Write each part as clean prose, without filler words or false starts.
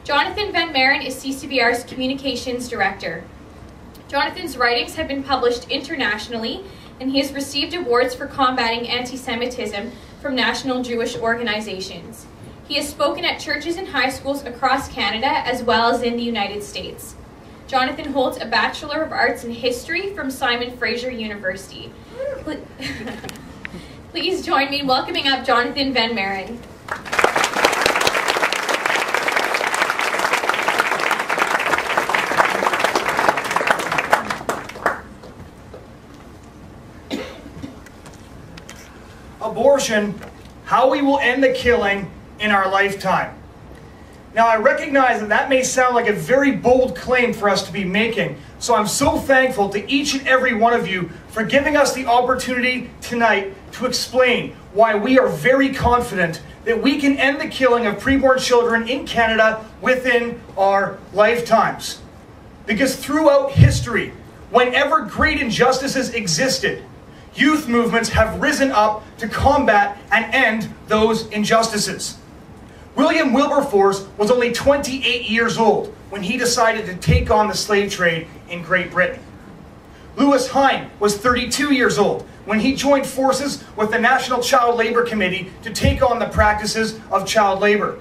Jonathon Van Maren is CCBR's Communications Director. Jonathon's writings have been published internationally, and he has received awards for combating anti-Semitism from national Jewish organizations. He has spoken at churches and high schools across Canada as well as in the United States. Jonathon holds a Bachelor of Arts in History from Simon Fraser University. Please join me in welcoming up Jonathon Van Maren. Abortion, how we will end the killing in our lifetime. Now, I recognize that may sound like a very bold claim for us to be making, so I'm so thankful to each and every one of you for giving us the opportunity tonight to explain why we are very confident that we can end the killing of preborn children in Canada within our lifetimes. Because throughout history, whenever great injustices existed, youth movements have risen up to combat and end those injustices. William Wilberforce was only 28 years old when he decided to take on the slave trade in Great Britain. Lewis Hine was 32 years old when he joined forces with the National Child Labor Committee to take on the practices of child labor.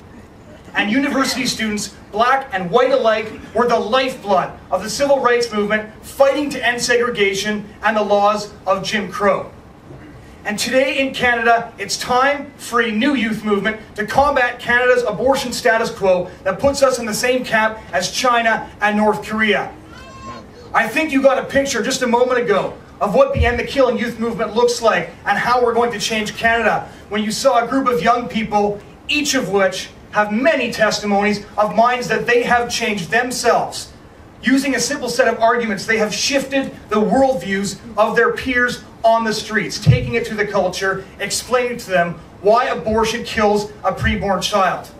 And university students, black and white alike, were the lifeblood of the civil rights movement, fighting to end segregation and the laws of Jim Crow. And today in Canada, it's time for a new youth movement to combat Canada's abortion status quo that puts us in the same camp as China and North Korea. I think you got a picture just a moment ago of what the End the Killing youth movement looks like and how we're going to change Canada when you saw a group of young people, each of which have many testimonies of minds that they have changed themselves. Using a simple set of arguments, they have shifted the worldviews of their peers on the streets, taking it to the culture, explaining to them why abortion kills a preborn child.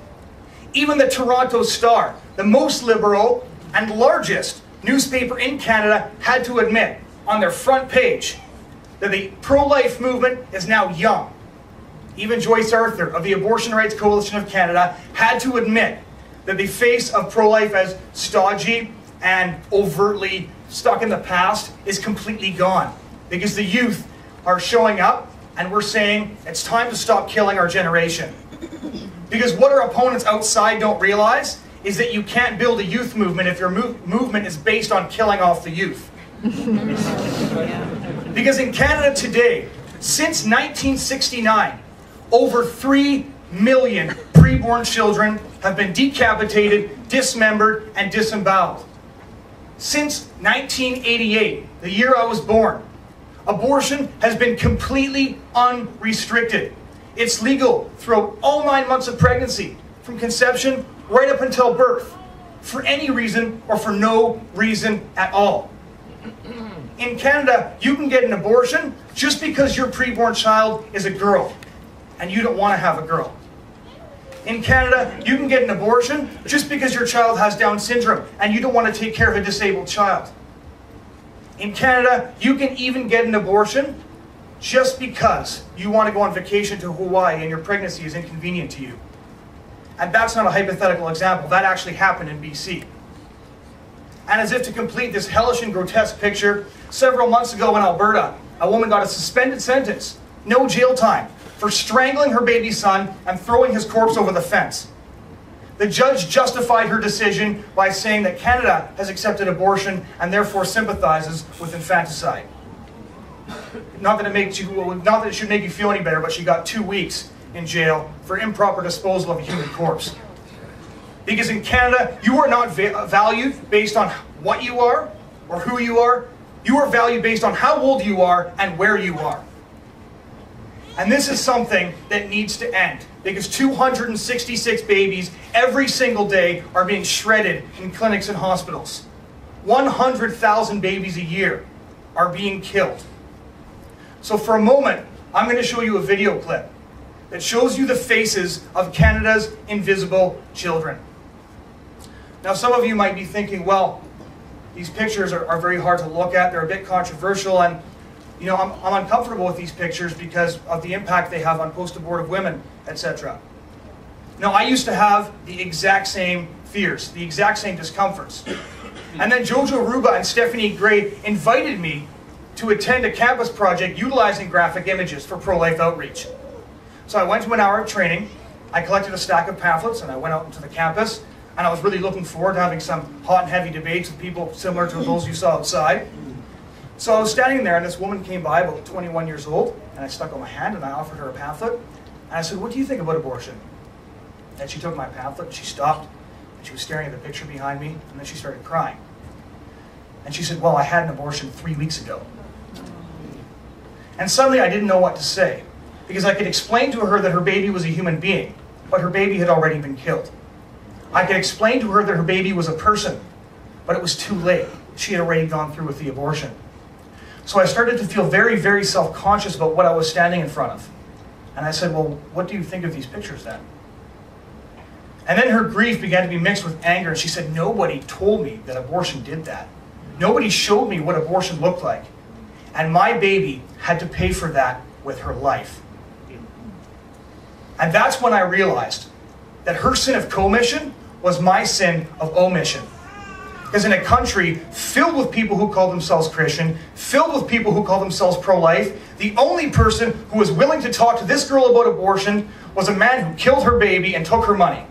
Even the Toronto Star, the most liberal and largest newspaper in Canada, had to admit on their front page that the pro-life movement is now young. Even Joyce Arthur of the Abortion Rights Coalition of Canada had to admit that the face of pro-life as stodgy and overtly stuck in the past is completely gone. Because the youth are showing up and we're saying it's time to stop killing our generation. Because what our opponents outside don't realize is that you can't build a youth movement if your movement is based on killing off the youth. Because in Canada today, since 1969, over 3 million preborn children have been decapitated, dismembered, and disemboweled. Since 1988, the year I was born, abortion has been completely unrestricted. It's legal throughout all 9 months of pregnancy, from conception right up until birth, for any reason or for no reason at all. In Canada, you can get an abortion just because your preborn child is a girl and you don't want to have a girl. In Canada, you can get an abortion just because your child has Down syndrome and you don't want to take care of a disabled child. In Canada, you can even get an abortion just because you want to go on vacation to Hawaii and your pregnancy is inconvenient to you. And that's not a hypothetical example. That actually happened in BC. And as if to complete this hellish and grotesque picture, several months ago in Alberta, a woman got a suspended sentence, no jail time, for strangling her baby son and throwing his corpse over the fence. The judge justified her decision by saying that Canada has accepted abortion and therefore sympathizes with infanticide. Not that it should make you feel any better, but she got 2 weeks in jail for improper disposal of a human corpse. Because in Canada, you are not valued based on what you are or who you are. You are valued based on how old you are and where you are. And this is something that needs to end, because 266 babies every single day are being shredded in clinics and hospitals. 100,000 babies a year are being killed. So for a moment, I'm going to show you a video clip that shows you the faces of Canada's invisible children. Now some of you might be thinking, well, these pictures are very hard to look at, they're a bit controversial, and you know, I'm uncomfortable with these pictures because of the impact they have on post-abortive women, etc. Now, I used to have the exact same fears, the exact same discomforts. And then Jojo Ruba and Stephanie Gray invited me to attend a campus project utilizing graphic images for pro-life outreach. So I went to an hour of training, I collected a stack of pamphlets, and I went out into the campus, and I was really looking forward to having some hot and heavy debates with people similar to those you saw outside. So I was standing there, and this woman came by, about 21 years old, and I stuck out my hand, and I offered her a pamphlet, and I said, "What do you think about abortion?" And she took my pamphlet, and she stopped, and she was staring at the picture behind me, and then she started crying. And she said, "Well, I had an abortion 3 weeks ago." And suddenly I didn't know what to say, because I could explain to her that her baby was a human being, but her baby had already been killed. I could explain to her that her baby was a person, but it was too late. She had already gone through with the abortion. So I started to feel very, very self-conscious about what I was standing in front of. And I said, "Well, what do you think of these pictures then?" And then her grief began to be mixed with anger, and she said, "Nobody told me that abortion did that. Nobody showed me what abortion looked like. And my baby had to pay for that with her life." And that's when I realized that her sin of commission was my sin of omission. Because in a country filled with people who call themselves Christian, filled with people who call themselves pro-life, the only person who was willing to talk to this girl about abortion was a man who killed her baby and took her money.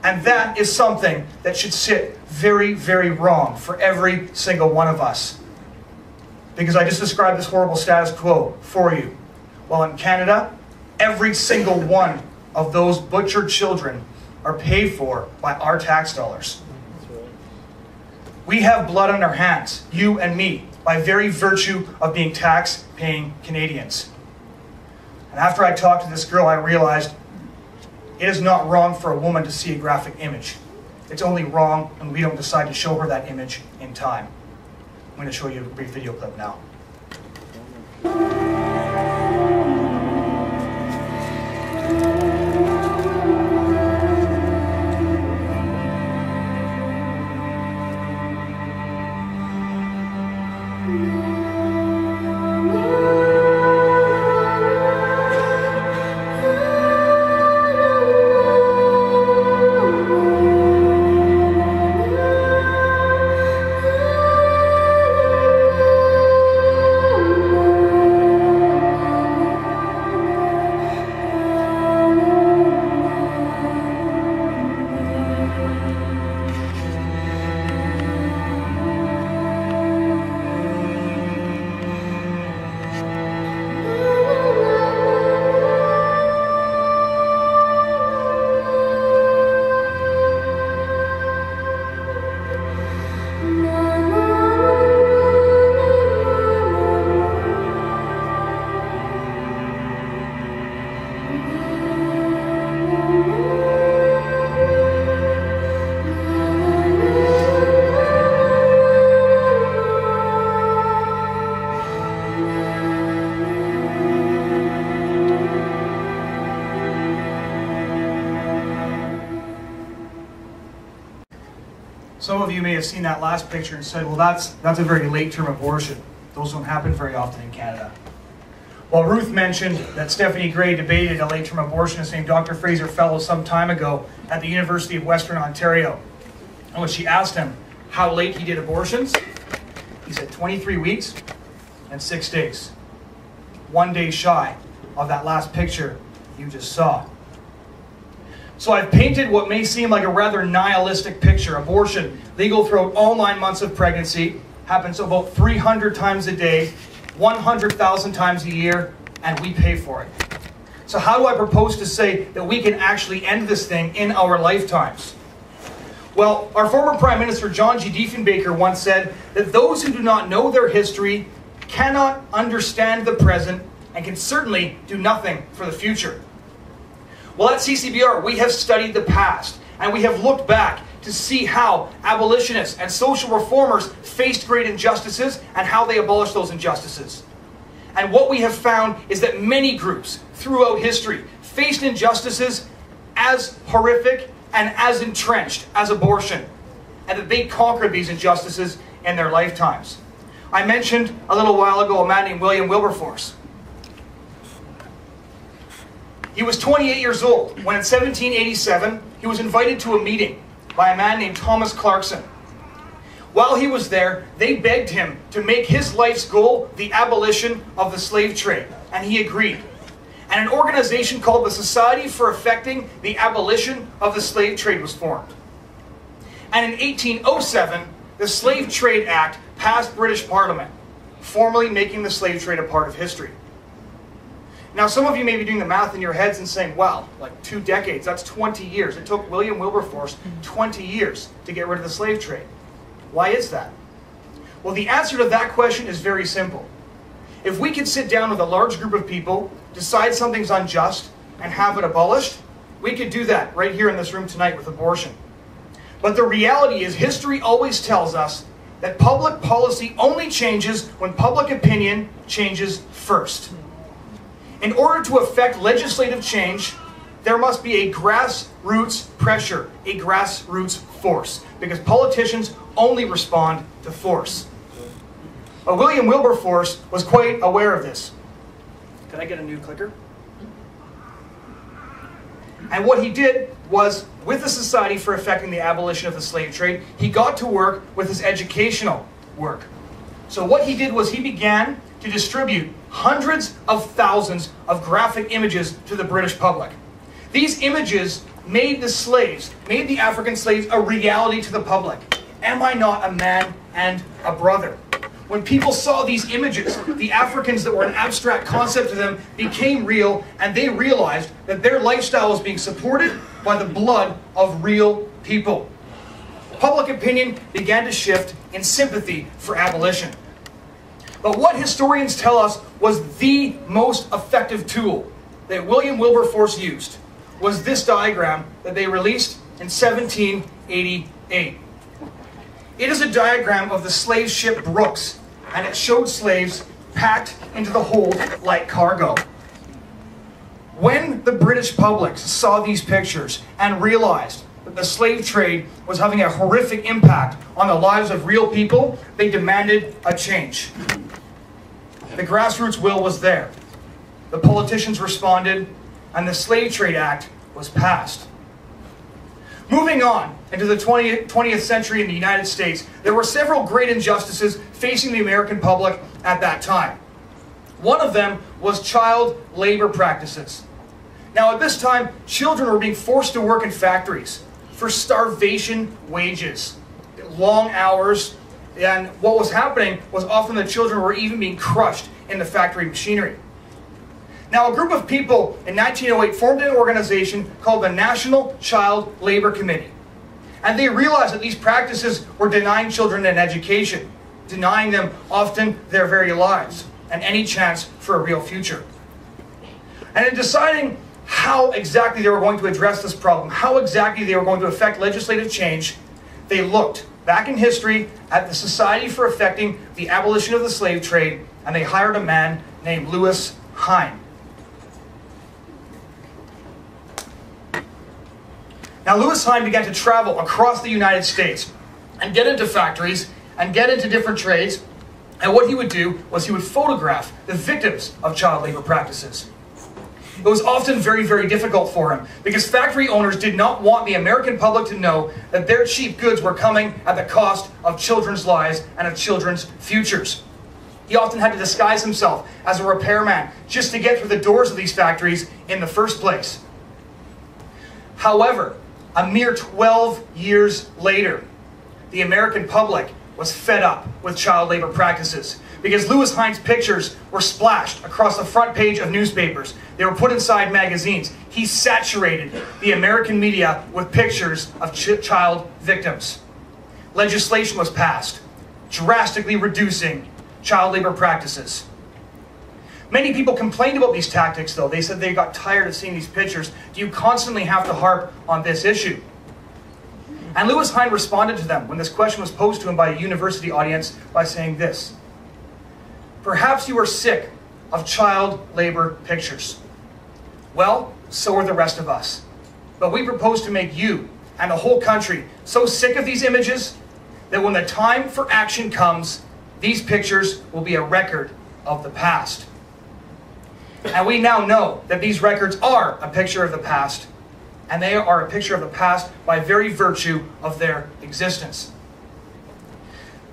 And that is something that should sit very, very wrong for every single one of us. Because I just described this horrible status quo for you. Well, in Canada, every single one of those butchered children are paid for by our tax dollars. We have blood on our hands, you and me, by very virtue of being tax-paying Canadians. And after I talked to this girl, I realized it is not wrong for a woman to see a graphic image. It's only wrong when we don't decide to show her that image in time. I'm going to show you a brief video clip now. Some of you may have seen that last picture and said, well, that's a very late-term abortion. Those don't happen very often in Canada. Well, Ruth mentioned that Stephanie Gray debated a late-term abortionist named Dr. Fraser Fellow some time ago at the University of Western Ontario. And when she asked him how late he did abortions, he said 23 weeks and 6 days. 1 day shy of that last picture you just saw. So I've painted what may seem like a rather nihilistic picture. Abortion, legal throughout all 9 months of pregnancy, happens about 300 times a day, 100,000 times a year, and we pay for it. So how do I propose to say that we can actually end this thing in our lifetimes? Well, our former Prime Minister John G. Diefenbaker once said that those who do not know their history cannot understand the present and can certainly do nothing for the future. Well, at CCBR, we have studied the past, and we have looked back to see how abolitionists and social reformers faced great injustices and how they abolished those injustices. And what we have found is that many groups throughout history faced injustices as horrific and as entrenched as abortion, and that they conquered these injustices in their lifetimes. I mentioned a little while ago a man named William Wilberforce. He was 28 years old when in 1787 he was invited to a meeting by a man named Thomas Clarkson. While he was there, they begged him to make his life's goal the abolition of the slave trade, and he agreed. And an organization called the Society for Effecting the Abolition of the Slave Trade was formed. And in 1807, the Slave Trade Act passed British Parliament, formally making the slave trade a part of history. Now, some of you may be doing the math in your heads and saying, well, like 2 decades, that's 20 years. It took William Wilberforce 20 years to get rid of the slave trade. Why is that? Well, the answer to that question is very simple. If we could sit down with a large group of people, decide something's unjust, and have it abolished, we could do that right here in this room tonight with abortion. But the reality is, history always tells us that public policy only changes when public opinion changes first. In order to effect legislative change, there must be a grassroots pressure, a grassroots force, because politicians only respond to force. But William Wilberforce was quite aware of this. Could I get a new clicker? And what he did was, with the Society for Effecting the Abolition of the Slave Trade, he got to work with his educational work. So what he did was he began to distribute hundreds of thousands of graphic images to the British public. These images made the slaves, made the African slaves, a reality to the public. Am I not a man and a brother? When people saw these images, the Africans that were an abstract concept to them became real, and they realized that their lifestyle was being supported by the blood of real people. Public opinion began to shift in sympathy for abolition. But what historians tell us was the most effective tool that William Wilberforce used was this diagram that they released in 1788. It is a diagram of the slave ship Brooks, and it showed slaves packed into the hold like cargo. When the British public saw these pictures and realized that the slave trade was having a horrific impact on the lives of real people, they demanded a change. The grassroots will was there. The politicians responded, and the Slave Trade Act was passed. Moving on into the 20th century in the United States, there were several great injustices facing the American public at that time. One of them was child labor practices. Now, at this time, children were being forced to work in factories for starvation wages, long hours, and what was happening was often the children were even being crushed in the factory machinery. Now, a group of people in 1908 formed an organization called the National Child Labor Committee. And they realized that these practices were denying children an education, denying them often their very lives and any chance for a real future. And in deciding how exactly they were going to address this problem, how exactly they were going to effect legislative change, they looked back in history at the Society for Effecting the Abolition of the Slave Trade, and they hired a man named Lewis Hine. Now, Lewis Hine began to travel across the United States and get into factories and get into different trades. And what he would do was he would photograph the victims of child labor practices. It was often very, very difficult for him because factory owners did not want the American public to know that their cheap goods were coming at the cost of children's lives and of children's futures. He often had to disguise himself as a repairman just to get through the doors of these factories in the first place. However, a mere 12 years later, the American public was fed up with child labor practices because Lewis Hine's pictures were splashed across the front page of newspapers. They were put inside magazines. He saturated the American media with pictures of child victims. Legislation was passed, drastically reducing child labor practices. Many people complained about these tactics, though. They said they got tired of seeing these pictures. Do you constantly have to harp on this issue? And Lewis Hine responded to them when this question was posed to him by a university audience by saying this: "Perhaps you are sick of child labor pictures. Well, so are the rest of us. But we propose to make you and the whole country so sick of these images that when the time for action comes, these pictures will be a record of the past." And we now know that these records are a picture of the past, and they are a picture of the past by very virtue of their existence.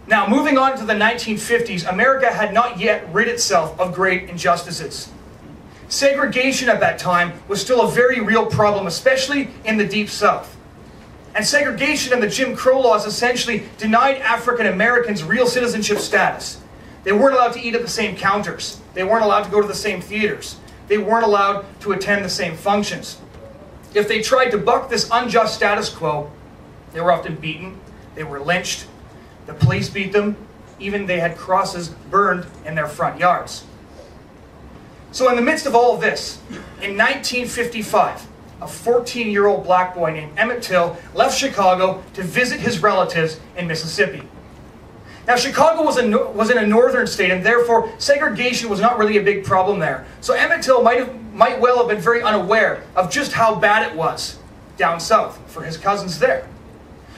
Now, moving on to the 1950s, America had not yet rid itself of great injustices. Segregation at that time was still a very real problem, especially in the Deep South. And segregation and the Jim Crow laws essentially denied African Americans real citizenship status. They weren't allowed to eat at the same counters. They weren't allowed to go to the same theaters. They weren't allowed to attend the same functions. If they tried to buck this unjust status quo, they were often beaten, they were lynched, the police beat them, even they had crosses burned in their front yards. So in the midst of all of this, in 1955, a 14-year-old black boy named Emmett Till left Chicago to visit his relatives in Mississippi. Now, Chicago was in a northern state, and therefore segregation was not really a big problem there. So Emmett Till might well have been very unaware of just how bad it was down south for his cousins there.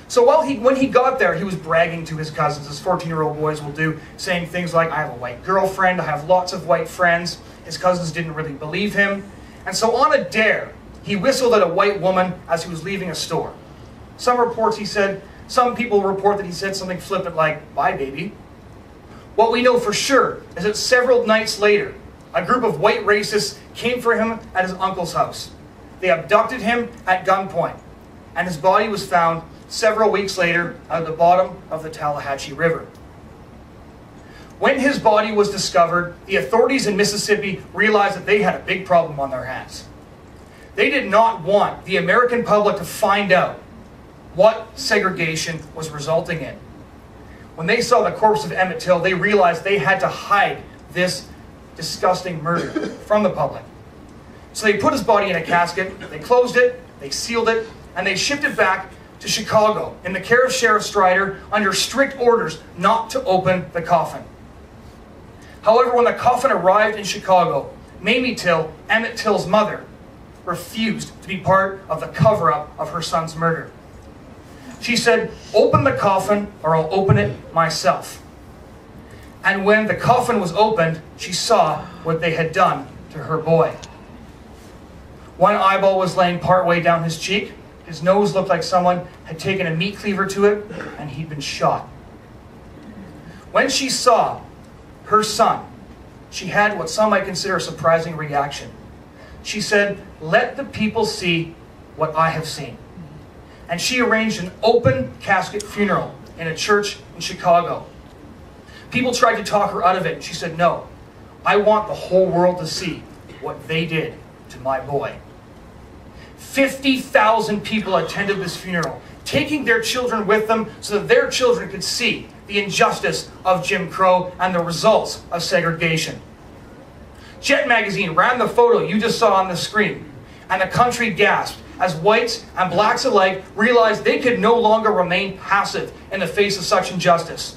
So when he got there, he was bragging to his cousins, as 14-year-old boys will do, saying things like, I have a white girlfriend, I have lots of white friends. His cousins didn't really believe him. And so on a dare, he whistled at a white woman as he was leaving a store. Some people report that he said something flippant like, bye baby. What we know for sure is that several nights later, a group of white racists came for him at his uncle's house. They abducted him at gunpoint, and his body was found several weeks later at the bottom of the Tallahatchie River. When his body was discovered, the authorities in Mississippi realized that they had a big problem on their hands. They did not want the American public to find out what segregation was resulting in. When they saw the corpse of Emmett Till, they realized they had to hide this disgusting murder from the public. So they put his body in a casket, they closed it, they sealed it, and they shipped it back to Chicago in the care of Sheriff Strider under strict orders not to open the coffin. However, when the coffin arrived in Chicago, Mamie Till, Emmett Till's mother, refused to be part of the cover-up of her son's murder. She said, open the coffin or I'll open it myself. And when the coffin was opened, she saw what they had done to her boy. One eyeball was laying partway down his cheek. His nose looked like someone had taken a meat cleaver to it, and he'd been shot. When she saw her son, she had what some might consider a surprising reaction. She said, let the people see what I have seen. And she arranged an open casket funeral in a church in Chicago. People tried to talk her out of it, and she said, no, I want the whole world to see what they did to my boy. 50,000 people attended this funeral, taking their children with them so that their children could see the injustice of Jim Crow and the results of segregation. Jet magazine ran the photo you just saw on the screen, and the country gasped as whites and blacks alike realized they could no longer remain passive in the face of such injustice.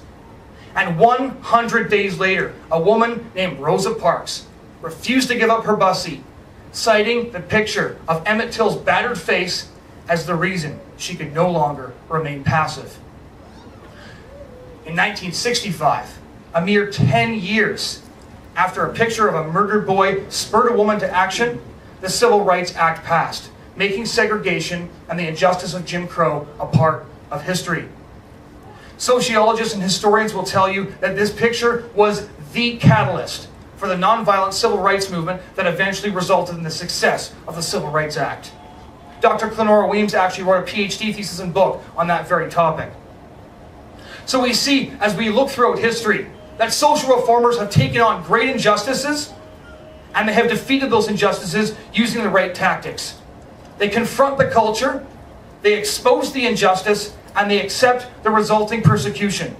And 100 days later, a woman named Rosa Parks refused to give up her bus seat, citing the picture of Emmett Till's battered face as the reason she could no longer remain passive. In 1965, a mere 10 years after a picture of a murdered boy spurred a woman to action, the Civil Rights Act passed, making segregation and the injustice of Jim Crow a part of history. Sociologists and historians will tell you that this picture was the catalyst for the nonviolent civil rights movement that eventually resulted in the success of the Civil Rights Act. Dr. Clenora Weems actually wrote a PhD thesis and book on that very topic. So we see, as we look throughout history, that social reformers have taken on great injustices, and they have defeated those injustices using the right tactics. They confront the culture, they expose the injustice, and they accept the resulting persecution.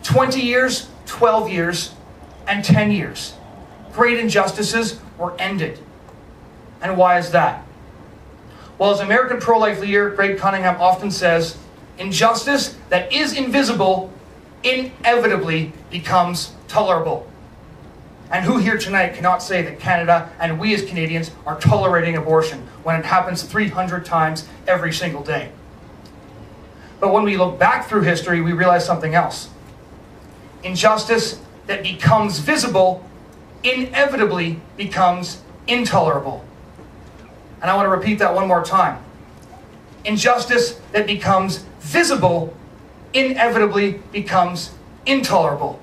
20 years, 12 years, and 10 years. Great injustices were ended. And why is that? Well, as American pro-life leader Greg Cunningham often says, injustice that is invisible inevitably becomes tolerable. And who here tonight cannot say that Canada and we as Canadians are tolerating abortion when it happens 300 times every single day? But when we look back through history, we realize something else. Injustice that becomes visible inevitably becomes intolerable. And I want to repeat that one more time. Injustice that becomes visible inevitably becomes intolerable.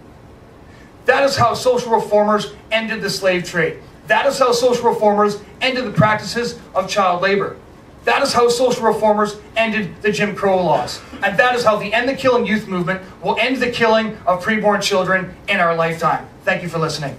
That is how social reformers ended the slave trade. That is how social reformers ended the practices of child labor. That is how social reformers ended the Jim Crow laws. And that is how the End the Killing Youth Movement will end the killing of preborn children in our lifetime. Thank you for listening.